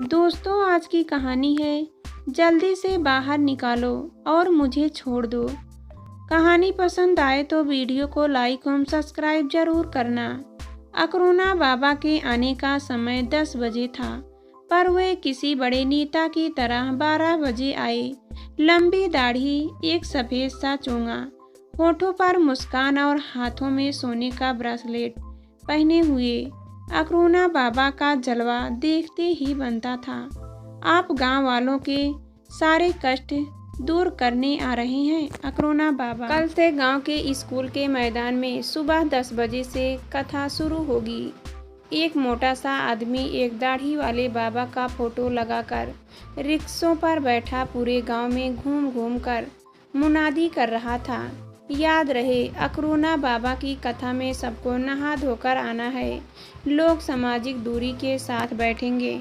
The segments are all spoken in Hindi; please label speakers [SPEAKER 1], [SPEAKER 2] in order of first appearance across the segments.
[SPEAKER 1] दोस्तों, आज की कहानी है जल्दी से बाहर निकालो और मुझे छोड़ दो। कहानी पसंद आए तो वीडियो को लाइक और सब्सक्राइब जरूर करना। अकरोना बाबा के आने का समय 10 बजे था, पर वे किसी बड़े नेता की तरह 12 बजे आए। लंबी दाढ़ी, एक सफेद सा चोंगा, होठों पर मुस्कान और हाथों में सोने का ब्रेसलेट पहने हुए अकरोना बाबा का जलवा देखते ही बनता था। आप गांव वालों के सारे कष्ट दूर करने आ रहे हैं अकरोना बाबा। कल से गांव के स्कूल के मैदान में सुबह 10 बजे से कथा शुरू होगी। एक मोटा सा आदमी एक दाढ़ी वाले बाबा का फोटो लगाकर रिक्शों पर बैठा पूरे गांव में घूम घूम कर मुनादी कर रहा था। याद रहे, अकरोना बाबा की कथा में सबको नहा धोकर आना है। लोग सामाजिक दूरी के साथ बैठेंगे।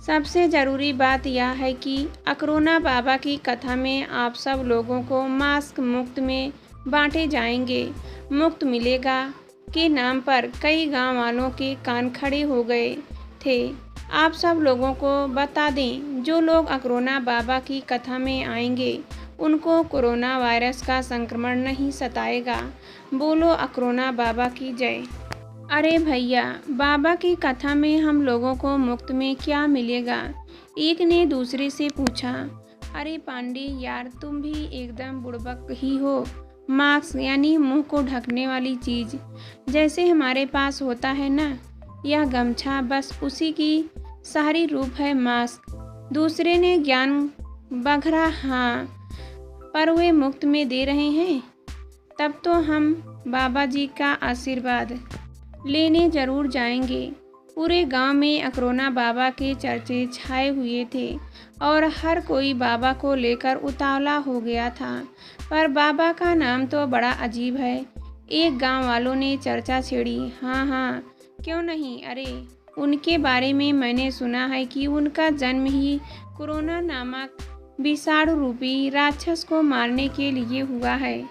[SPEAKER 1] सबसे ज़रूरी बात यह है कि अकरोना बाबा की कथा में आप सब लोगों को मास्क मुफ्त में बांटे जाएंगे। मुफ्त मिलेगा के नाम पर कई गांव वालों के कान खड़े हो गए थे। आप सब लोगों को बता दें, जो लोग अकरोना बाबा की कथा में आएंगे उनको कोरोना वायरस का संक्रमण नहीं सताएगा। बोलो अकरोना बाबा की जय। अरे भैया, बाबा की कथा में हम लोगों को मुफ्त में क्या मिलेगा? एक ने दूसरे से पूछा। अरे पांडे यार, तुम भी एकदम बुड़बक ही हो। मास्क यानी मुंह को ढकने वाली चीज़, जैसे हमारे पास होता है ना, यह गमछा, बस उसी की सारी रूप है मास्क। दूसरे ने ज्ञान बघरा। हाँ, पर वे मुफ्त में दे रहे हैं। तब तो हम बाबा जी का आशीर्वाद लेने जरूर जाएंगे। पूरे गांव में अकरोना बाबा के चर्चे छाए हुए थे और हर कोई बाबा को लेकर उतावला हो गया था। पर बाबा का नाम तो बड़ा अजीब है। एक गांव वालों ने चर्चा छेड़ी। हाँ हाँ, क्यों नहीं। अरे, उनके बारे में मैंने सुना है कि उनका जन्म ही कोरोना नामक विषाणु रूपी राक्षस को मारने के लिए हुआ है।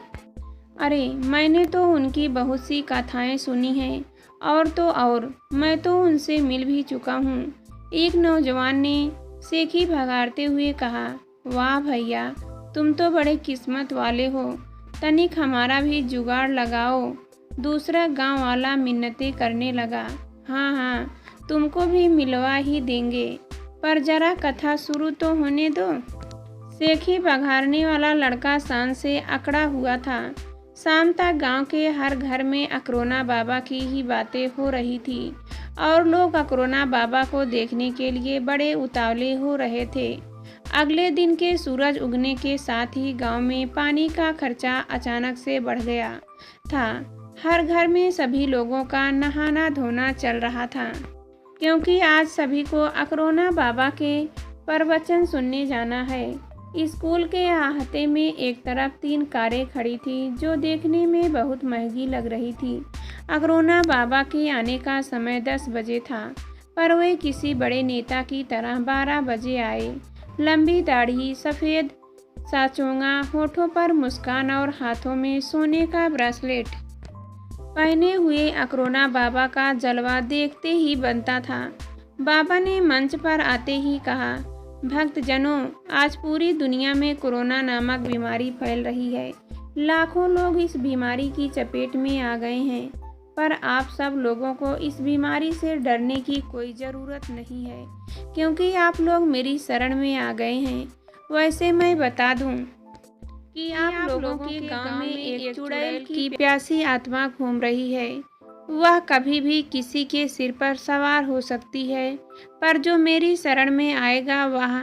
[SPEAKER 1] अरे, मैंने तो उनकी बहुत सी कथाएं सुनी हैं, और तो और मैं तो उनसे मिल भी चुका हूँ। एक नौजवान ने सेखी भगाड़ते हुए कहा। वाह भैया, तुम तो बड़े किस्मत वाले हो। तनिक हमारा भी जुगाड़ लगाओ। दूसरा गांव वाला मिन्नतें करने लगा। हाँ हाँ, तुमको भी मिलवा ही देंगे, पर जरा कथा शुरू तो होने दो। सेखी बघारने वाला लड़का शान से अकड़ा हुआ था। शाम तक गांव के हर घर में अकरोना बाबा की ही बातें हो रही थी और लोग अकरोना बाबा को देखने के लिए बड़े उतावले हो रहे थे। अगले दिन के सूरज उगने के साथ ही गांव में पानी का खर्चा अचानक से बढ़ गया था। हर घर में सभी लोगों का नहाना धोना चल रहा था, क्योंकि आज सभी को अकरोना बाबा के प्रवचन सुनने जाना है। स्कूल के अहाते में एक तरफ 3 कारें खड़ी थी, जो देखने में बहुत महंगी लग रही थी। अकरोना बाबा के आने का समय 10 बजे था, पर वे किसी बड़े नेता की तरह 12 बजे आए। लंबी दाढ़ी, सफ़ेद सा चोंगा, होठों पर मुस्कान और हाथों में सोने का ब्रेसलेट पहने हुए अकरोना बाबा का जलवा देखते ही बनता था। बाबा ने मंच पर आते ही कहा, भक्तजनों, आज पूरी दुनिया में कोरोना नामक बीमारी फैल रही है। लाखों लोग इस बीमारी की चपेट में आ गए हैं, पर आप सब लोगों को इस बीमारी से डरने की कोई ज़रूरत नहीं है, क्योंकि आप लोग मेरी शरण में आ गए हैं। वैसे मैं बता दूं कि आप लोगों के गांव में एक चुड़ैल की प्यासी आत्मा घूम रही है। वह कभी भी किसी के सिर पर सवार हो सकती है, पर जो मेरी शरण में आएगा वह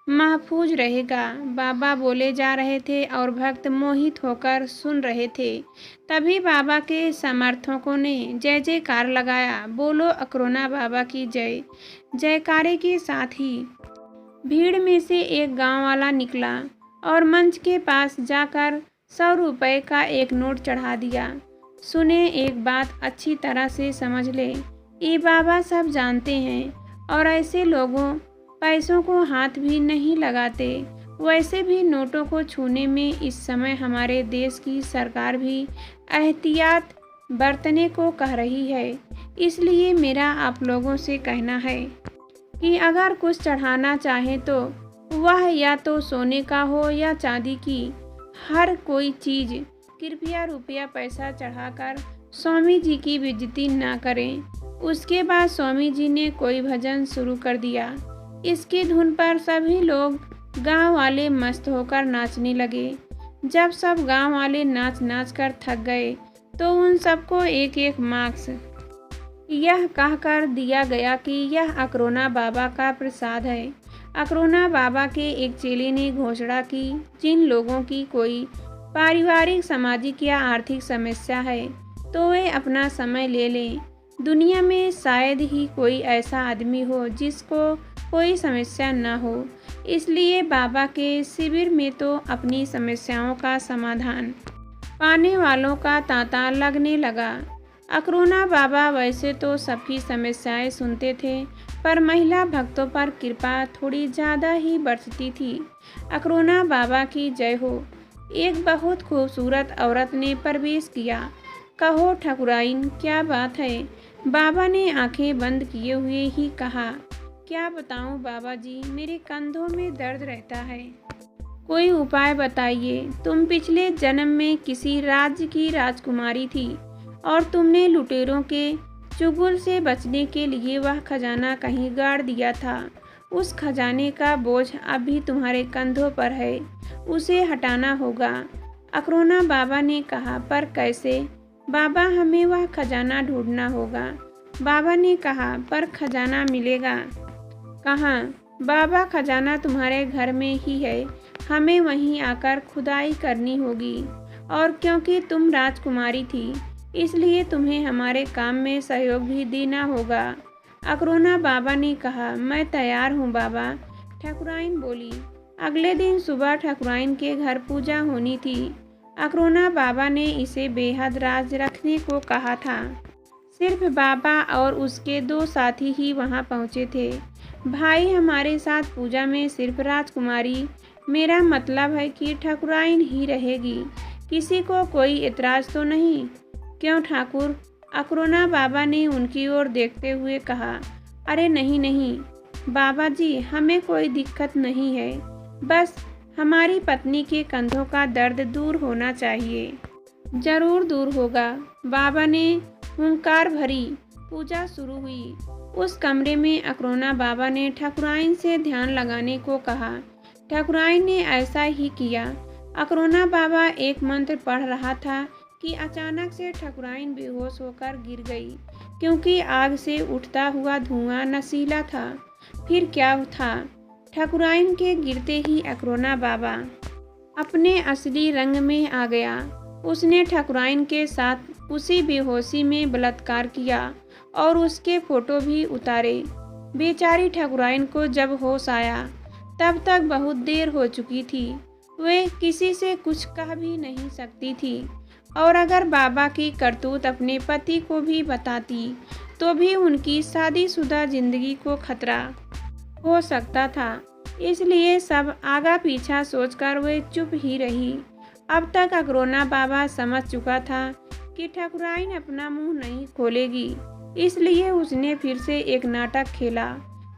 [SPEAKER 1] महफूज रहेगा। बाबा बोले जा रहे थे और भक्त मोहित होकर सुन रहे थे। तभी बाबा के समर्थकों ने जय जयकार लगाया। बोलो अकरोना बाबा की जय। जयकारे के साथ ही भीड़ में से एक गांव वाला निकला और मंच के पास जाकर 100 रुपये का एक नोट चढ़ा दिया। सुने, एक बात अच्छी तरह से समझ ले, ये बाबा सब जानते हैं और ऐसे लोगों पैसों को हाथ भी नहीं लगाते। वैसे भी नोटों को छूने में इस समय हमारे देश की सरकार भी एहतियात बरतने को कह रही है। इसलिए मेरा आप लोगों से कहना है कि अगर कुछ चढ़ाना चाहे तो वह या तो सोने का हो या चांदी की, हर कोई चीज़ कृपया रुपया पैसा चढ़ाकर स्वामी जी की बेइज्जती ना करें। उसके बाद स्वामी जी ने कोई भजन शुरू कर दिया। इसकी धुन पर सभी लोग गांव वाले मस्त होकर नाचने लगे। जब सब गांव वाले नाच नाच कर थक गए तो उन सबको एक एक मार्क्स यह कहकर दिया गया कि यह अकरोना बाबा का प्रसाद है। अकरोना बाबा के एक चेले ने घोषणा की, जिन लोगों की कोई पारिवारिक, सामाजिक या आर्थिक समस्या है तो वे अपना समय ले लें। दुनिया में शायद ही कोई ऐसा आदमी हो जिसको कोई समस्या न हो। इसलिए बाबा के शिविर में तो अपनी समस्याओं का समाधान पाने वालों का तांता लगने लगा। अकरोना बाबा वैसे तो सबकी समस्याएं सुनते थे, पर महिला भक्तों पर कृपा थोड़ी ज़्यादा ही बरसती थी। अकरोना बाबा की जय हो। एक बहुत खूबसूरत औरत ने प्रवेश किया। कहो ठकुराइन, क्या बात है? बाबा ने आंखें बंद किए हुए ही कहा, क्या बताऊं बाबा जी, मेरे कंधों में दर्द रहता है। कोई उपाय बताइए। तुम पिछले जन्म में किसी राज्य की राजकुमारी थी और तुमने लुटेरों के चुगल से बचने के लिए वह खजाना कहीं गाड़ दिया था। उस खजाने का बोझ अभी तुम्हारे कंधों पर है, उसे हटाना होगा। अकरोना बाबा ने कहा, पर कैसे? बाबा, हमें वह खजाना ढूंढना होगा। बाबा ने कहा, पर खजाना मिलेगा कहाँ? बाबा, खजाना तुम्हारे घर में ही है, हमें वहीं आकर खुदाई करनी होगी। और क्योंकि तुम राजकुमारी थी इसलिए तुम्हें हमारे काम में सहयोग भी देना होगा। अकरोना बाबा ने कहा, मैं तैयार हूँ बाबा। ठकुराइन बोली। अगले दिन सुबह ठकुराइन के घर पूजा होनी थी। अकरोना बाबा ने इसे बेहद राज रखने को कहा था। सिर्फ बाबा और उसके 2 साथी ही वहाँ पहुँचे थे। भाई, हमारे साथ पूजा में सिर्फ राजकुमारी, मेरा मतलब है कि ठकुराइन ही रहेगी। किसी को कोई एतराज़ तो नहीं? क्यों ठाकुर? अकरोना बाबा ने उनकी ओर देखते हुए कहा, अरे नहीं नहीं बाबा जी, हमें कोई दिक्कत नहीं है, बस हमारी पत्नी के कंधों का दर्द दूर होना चाहिए। जरूर दूर होगा। बाबा ने हुंकार भरी। पूजा शुरू हुई। उस कमरे में अकरोना बाबा ने ठकुराइन से ध्यान लगाने को कहा। ठकुराइन ने ऐसा ही किया। अकरोना बाबा एक मंत्र पढ़ रहा था कि अचानक से ठकुराइन बेहोश होकर गिर गई, क्योंकि आग से उठता हुआ धुआं नशीला था। फिर क्या था? ठकुराइन के गिरते ही अकरोना बाबा अपने असली रंग में आ गया। उसने ठकुराइन के साथ उसी बेहोशी में बलात्कार किया और उसके फोटो भी उतारे। बेचारी ठकुराइन को जब होश आया तब तक बहुत देर हो चुकी थी। वे किसी से कुछ कह भी नहीं सकती थी, और अगर बाबा की करतूत अपने पति को भी बताती तो भी उनकी शादीशुदा जिंदगी को खतरा हो सकता था। इसलिए सब आगा पीछा सोचकर वे चुप ही रही। अब तक अकरोना बाबा समझ चुका था कि ठकुराइन अपना मुंह नहीं खोलेगी, इसलिए उसने फिर से एक नाटक खेला।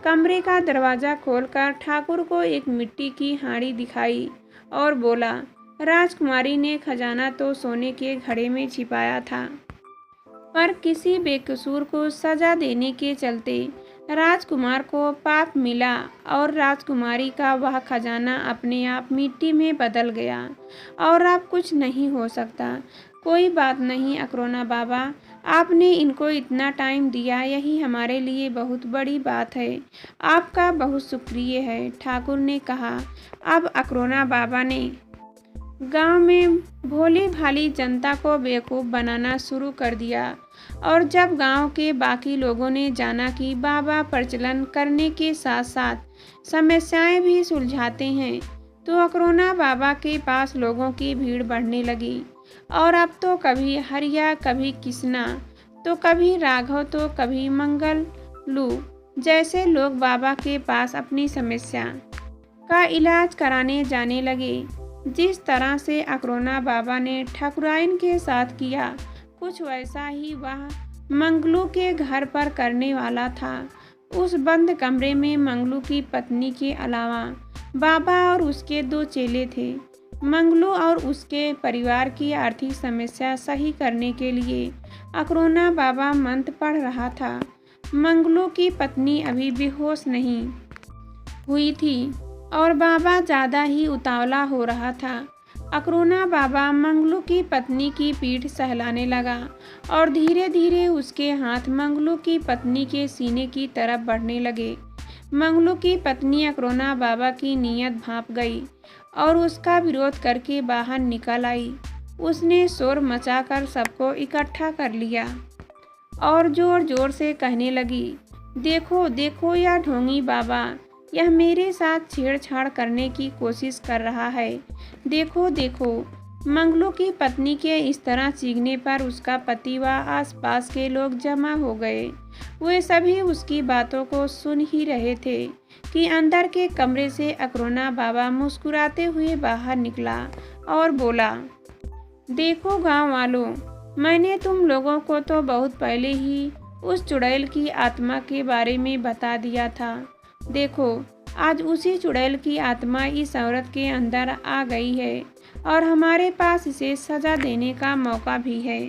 [SPEAKER 1] कमरे का दरवाज़ा खोलकर ठाकुर को एक मिट्टी की हांडी दिखाई और बोला, राजकुमारी ने खजाना तो सोने के घड़े में छिपाया था, पर किसी बेकसूर को सजा देने के चलते राजकुमार को पाप मिला और राजकुमारी का वह खजाना अपने आप मिट्टी में बदल गया और अब कुछ नहीं हो सकता। कोई बात नहीं अकरोना बाबा, आपने इनको इतना टाइम दिया, यही हमारे लिए बहुत बड़ी बात है। आपका बहुत शुक्रिया है, ठाकुर ने कहा। अब अकरोना बाबा ने गांव में भोली भाली जनता को बेवकूफ़ बनाना शुरू कर दिया, और जब गांव के बाकी लोगों ने जाना कि बाबा प्रचलन करने के साथ साथ समस्याएं भी सुलझाते हैं, तो अकरोना बाबा के पास लोगों की भीड़ बढ़ने लगी। और अब तो कभी हरिया, कभी किसना, तो कभी राघव, तो कभी मंगलू जैसे लोग बाबा के पास अपनी समस्या का इलाज कराने जाने लगे। जिस तरह से अकरोना बाबा ने ठकुराइन के साथ किया, कुछ वैसा ही वह मंगलू के घर पर करने वाला था। उस बंद कमरे में मंगलू की पत्नी के अलावा बाबा और उसके 2 चेले थे। मंगलू और उसके परिवार की आर्थिक समस्या सही करने के लिए अकरोना बाबा मंत्र पढ़ रहा था। मंगलू की पत्नी अभी बेहोश नहीं हुई थी और बाबा ज़्यादा ही उतावला हो रहा था। अकरोना बाबा मंगलू की पत्नी की पीठ सहलाने लगा और धीरे धीरे उसके हाथ मंगलू की पत्नी के सीने की तरफ बढ़ने लगे। मंगलू की पत्नी अकरोना बाबा की नीयत भांप गई और उसका विरोध करके बाहर निकल आई। उसने शोर मचाकर सबको इकट्ठा कर लिया और जोर जोर से कहने लगी, देखो देखो यह ढोंगी बाबा, यह मेरे साथ छेड़छाड़ करने की कोशिश कर रहा है। देखो देखो। मंगलू की पत्नी के इस तरह चीखने पर उसका पति व आसपास के लोग जमा हो गए। वे सभी उसकी बातों को सुन ही रहे थे कि अंदर के कमरे से अकरोना बाबा मुस्कुराते हुए बाहर निकला और बोला, देखो गांव वालों, मैंने तुम लोगों को तो बहुत पहले ही उस चुड़ैल की आत्मा के बारे में बता दिया था। देखो, आज उसी चुड़ैल की आत्मा इस औरत के अंदर आ गई है और हमारे पास इसे सजा देने का मौका भी है।